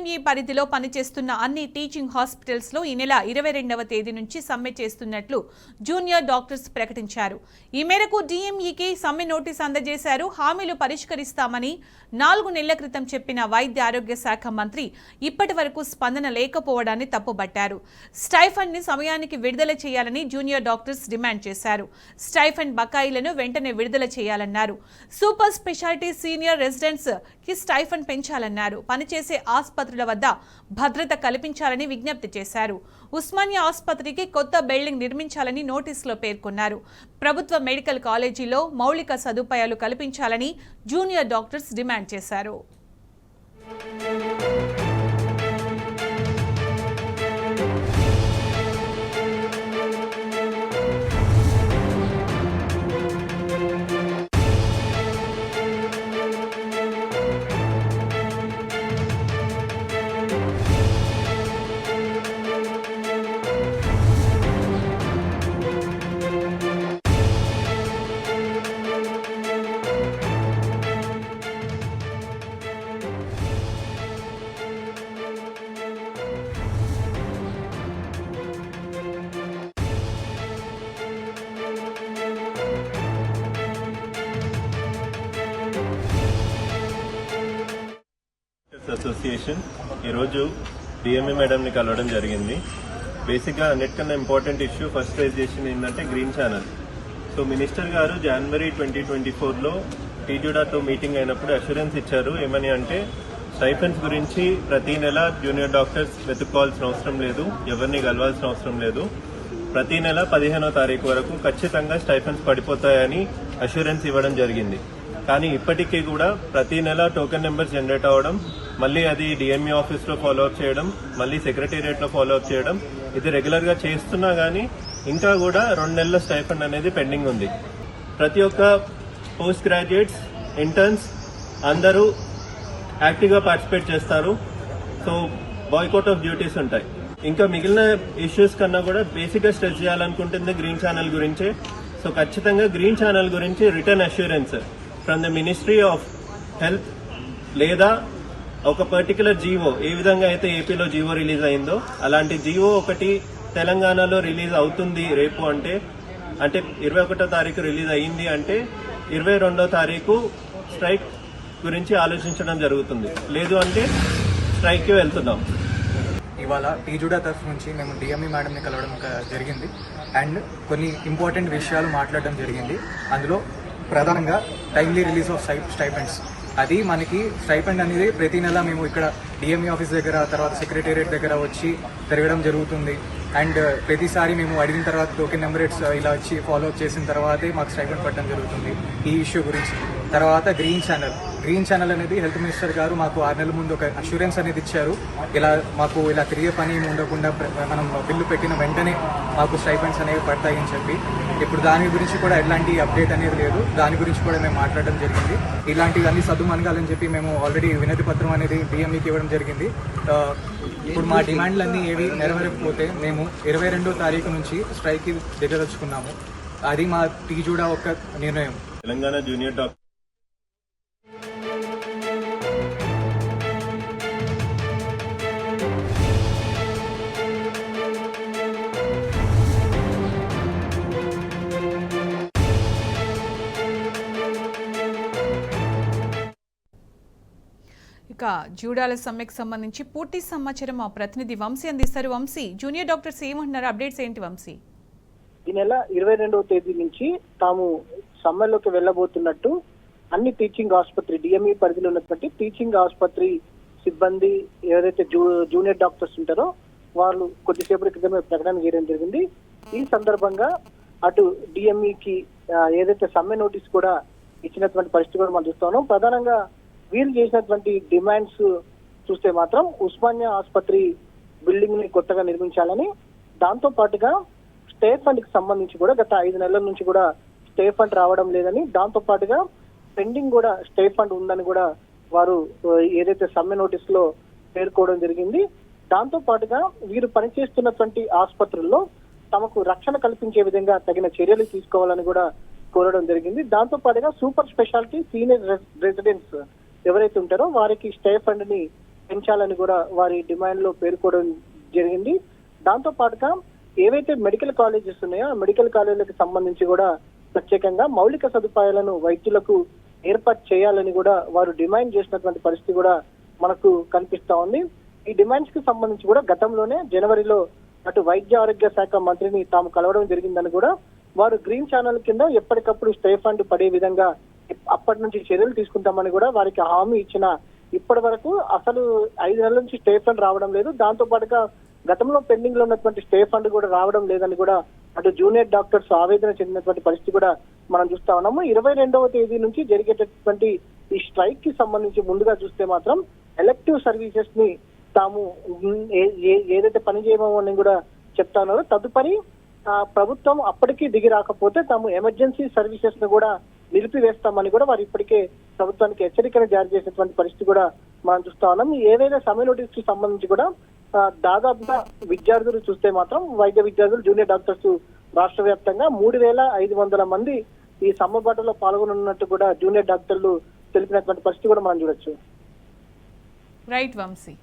DME పరిధిలో పనిచేస్తున్న అన్ని టీచింగ్ హాస్పిటల్స్ లో ఈ నెల 22వ తేదీ నుంచి సమ్మె చేస్తున్నట్లు జూనియర్ డాక్టర్స్ ప్రకటించారు. ఈ మేరకు డిఎంఈకి సమ్మె నోటీస్ అందజేశారు. హామీలు పరిష్కరిస్తామని 4 నెలల క్రితం చెప్పిన వైద్య ఆరోగ్య శాఖ మంత్రి ఇప్పటి వరకు స్పందన లేకపోవడాన్ని తప్పుబట్టారు. స్టైఫండ్ ని సమయానికి విడుదల చేయాలని జూనియర్ డాక్టర్స్ డిమాండ్ చేశారు. స్టైఫండ్ బకాయిలను వెంటనే విడుదల చేయాలన్నారు. సూపర్ స్పెషాలిటీ సీనియర్ రెసిడెంట్స్ కి స్టైఫండ్ పెంచాలన్నారు. పనిచేసే ఆసుపత్రుల వద్ద భద్రత కల్పించాలని విజ్ఞప్తి చేశారు. ఉస్మానియా ఆసుపత్రికి కొత్త బిల్డింగ్ నిర్మించాలని నోటీసులో పేర్కొన్నారు. ప్రభుత్వ మెడికల్ కాలేజీలో మౌలిక సదుపాయాలు కల్పించాలని జూనియర్ డాక్టర్స్ డిమాండ్ చేశారు. అసోసియేషన్ ఈరోజు డిఎంఈ మేడంని కలవడం జరిగింది. బేసిక్గా అన్నిటికన్నా ఇంపార్టెంట్ ఇష్యూ ఫస్ట్ రైజ్ చేసింది ఏంటంటే గ్రీన్ ఛానల్. సో మినిస్టర్ గారు జనవరి 2024లో టీజూడాతో మీటింగ్ అయినప్పుడు అష్యూరెన్స్ ఇచ్చారు. ఏమని అంటే స్టైఫండ్స్ గురించి ప్రతి నెల జూనియర్ డాక్టర్స్ వెతుక్కోవాల్సిన అవసరం లేదు, ఎవరిని కలవాల్సిన అవసరం లేదు. ప్రతి నెల 15వ తారీఖు వరకు ఖచ్చితంగా స్టైఫండ్స్ పడిపోతాయని అష్యూరెన్స్ ఇవ్వడం జరిగింది. కానీ ఇప్పటికీ కూడా ప్రతి నెల టోకెన్ నెంబర్స్ జనరేట్ అవ్వడం, మళ్ళీ అది డిఎంఈ ఆఫీస్లో ఫాలోఅప్ చేయడం, మళ్ళీ సెక్రటేరియట్లో ఫాలోఅప్ చేయడం, ఇది రెగ్యులర్గా చేస్తున్నా కానీ ఇంకా కూడా 2 నెలల స్టైఫండ్ అనేది పెండింగ్ ఉంది. ప్రతి ఒక్క పోస్ట్ గ్రాడ్యుయేట్స్, ఇంటర్న్స్ అందరూ యాక్టివ్గా పార్టిసిపేట్ చేస్తారు. సో బాయ్కాట్ ఆఫ్ డ్యూటీస్ ఉంటాయి. ఇంకా మిగిలిన ఇష్యూస్ కన్నా కూడా బేసిక్గా స్ట్రెస్ చేయాలనుకుంటుంది గ్రీన్ ఛానల్ గురించే. సో ఖచ్చితంగా గ్రీన్ ఛానల్ గురించి return assurance from the ministry of health లేదా ఒక పర్టికులర్ జీవో, ఏ విధంగా అయితే ఏపీలో జీవో రిలీజ్ అయిందో అలాంటి జీవో ఒకటి తెలంగాణలో రిలీజ్ అవుతుంది రేపు అంటే 21వ తారీఖు రిలీజ్ అయ్యింది అంటే 22వ తారీఖు స్ట్రైక్ గురించి ఆలోచించడం జరుగుతుంది. లేదు అంటే స్ట్రైక్కి వెళ్తున్నాం. ఇవాళ టీజూడా తరఫు నుంచి మేము డిఎంఈ మేడంని కలవడం జరిగింది అండ్ కొన్ని ఇంపార్టెంట్ విషయాలు మాట్లాడడం జరిగింది. అందులో ప్రధానంగా టైమ్లీ రిలీజ్ ఆఫ్ స్టైఫండ్స్. అది మనకి స్టైఫండ్ అనేది ప్రతి నెల మేము ఇక్కడ డిఎంఈ ఆఫీస్ దగ్గర, తర్వాత సెక్రటేరియట్ దగ్గర వచ్చి తిరగడం జరుగుతుంది. అండ్ ప్రతిసారి మేము అడిగిన తర్వాత టోకెన్ నెంబర్స్ ఇలా వచ్చి ఫాలోఅప్ చేసిన తర్వాతే మాకు స్టైఫండ్ పట్టడం జరుగుతుంది. ఈ ఇష్యూ గురించి తర్వాత గ్రీన్ ఛానల్ అనేది హెల్త్ మినిస్టర్ గారు మాకు 6 నెలల ముందు ఒక అష్యూరెన్స్ అనేది ఇచ్చారు. మాకు ఇలా తిరిగే పని ఉండకుండా మనం బిల్లు పెట్టిన వెంటనే మాకు స్టైఫండ్స్ అనేవి పడతాయని చెప్పి, ఇప్పుడు దాని గురించి కూడా ఎలాంటి అప్డేట్ అనేది లేదు. దాని గురించి కూడా మేము మాట్లాడడం జరిగింది. ఇలాంటివన్నీ సద్దుమనగాలని చెప్పి మేము ఆల్రెడీ వినతి పత్రం అనేది డిఎంఈకి ఇవ్వడం జరిగింది. ఇప్పుడు మా డిమాండ్లన్నీ ఏవి నెరవేరకపోతే మేము 22వ తారీఖు నుంచి స్ట్రైక్కి దిగదలుచుకున్నాము. అది మా టీజూడా ఒక నిర్ణయం. తెలంగాణ జూనియర్ డాక్టర్ ఇక జూడాల సమ్మెకు సంబంధించి పూర్తి సమాచారం మా ప్రతినిధి వంశీ అందిస్తారు. వంశీ, జూనియర్ డాక్టర్స్ ఏమంటున్నారు? అప్డేట్స్ ఏంటి వంశీ? ఈ నెల 22వ తేదీ నుంచి తాము సమ్మెలోకి వెళ్లబోతున్నట్టు అన్ని టీచింగ్ ఆసుపత్రి డిఎంఈ పరిధిలో ఉన్నటువంటి టీచింగ్ ఆసుపత్రి సిబ్బంది ఏదైతే జూనియర్ డాక్టర్స్ ఉంటారో వాళ్ళు కొద్దిసేపటి క్రితమే ప్రకటన చేయడం జరిగింది. ఈ సందర్భంగా అటు డిఎంఈకి ఏదైతే సమ్మె నోటీస్ కూడా ఇచ్చినటువంటి పరిస్థితి కూడా మనం చూస్తాం. ప్రధానంగా వీళ్ళు చేసినటువంటి డిమాండ్స్ చూస్తే మాత్రం ఉస్మానియా ఆసుపత్రి బిల్డింగ్ ని కొత్తగా నిర్మించాలని, దాంతో పాటుగా స్టే ఫండ్ కి సంబంధించి కూడా గత 5 నెలల నుంచి కూడా స్టే ఫండ్ రావడం లేదని, దాంతో పాటుగా పెండింగ్ కూడా స్టే ఫండ్ ఉందని కూడా వారు ఏదైతే సమ్మె నోటీస్ లో పేర్కోవడం జరిగింది. దాంతో పాటుగా వీరు పనిచేస్తున్నటువంటి ఆసుపత్రుల్లో తమకు రక్షణ కల్పించే విధంగా తగిన చర్యలు తీసుకోవాలని కూడా కోరడం జరిగింది. దాంతో పాటుగా సూపర్ స్పెషాలిటీ సీనియర్ రెసిడెంట్స్ ఎవరైతే ఉంటారో వారికి స్టే ఫండ్ ని పెంచాలని కూడా వారి డిమాండ్ లో పేర్కోవడం జరిగింది. దాంతో పాటుగా ఏవైతే మెడికల్ కాలేజెస్ ఉన్నాయో ఆ మెడికల్ కాలేజీలకు సంబంధించి కూడా ప్రత్యేకంగా మౌలిక సదుపాయాలను వైద్యులకు ఏర్పాటు చేయాలని కూడా వారు డిమాండ్ చేసినటువంటి పరిస్థితి కూడా మనకు కనిపిస్తా ఉంది. ఈ డిమాండ్స్ కి సంబంధించి కూడా గతంలోనే జనవరిలో అటు వైద్య ఆరోగ్య శాఖ మంత్రిని తాము కలవడం జరిగిందని కూడా వారు గ్రీన్ ఛానల్ కింద ఎప్పటికప్పుడు స్టే ఫండ్ పడే విధంగా అప్పటి నుంచి చర్యలు తీసుకుంటామని కూడా వారికి హామీ ఇచ్చిన ఇప్పటి వరకు అసలు 5 నెలల నుంచి స్టే ఫండ్ రావడం లేదు. దాంతో పాటుగా గతంలో పెండింగ్ లో ఉన్నటువంటి స్టే ఫండ్ కూడా రావడం లేదని కూడా అటు జూనియర్ డాక్టర్స్ ఆవేదన చెందినటువంటి పరిస్థితి కూడా మనం చూస్తా ఉన్నాము. 22వ తేదీ నుంచి జరిగేటటువంటి ఈ స్ట్రైక్ కి సంబంధించి ముందుగా చూస్తే మాత్రం ఎలెక్టివ్ సర్వీసెస్ ని తాము ఏదైతే పని చేయమో అని కూడా చెప్తా ఉన్నారో తదుపరి ప్రభుత్వం అప్పటికీ దిగి రాకపోతే తాము ఎమర్జెన్సీ సర్వీసెస్ ను కూడా నిలిపివేస్తామని కూడా వారు ఇప్పటికే ప్రభుత్వానికి హెచ్చరికలు జారీ చేసినటువంటి పరిస్థితి కూడా మనం చూస్తా ఉన్నాం. ఏదైనా సమ్మె నోటీస్ కి సంబంధించి కూడా దాదాపుగా విద్యార్థులు చూస్తే మాత్రం వైద్య విద్యార్థులు జూనియర్ డాక్టర్స్ రాష్ట్ర వ్యాప్తంగా 3500 మంది ఈ సమ్మె బాటలో పాల్గొనున్నట్టు కూడా జూనియర్ డాక్టర్లు తెలిపినటువంటి పరిస్థితి కూడా మనం చూడొచ్చు. రైట్ వంశీ.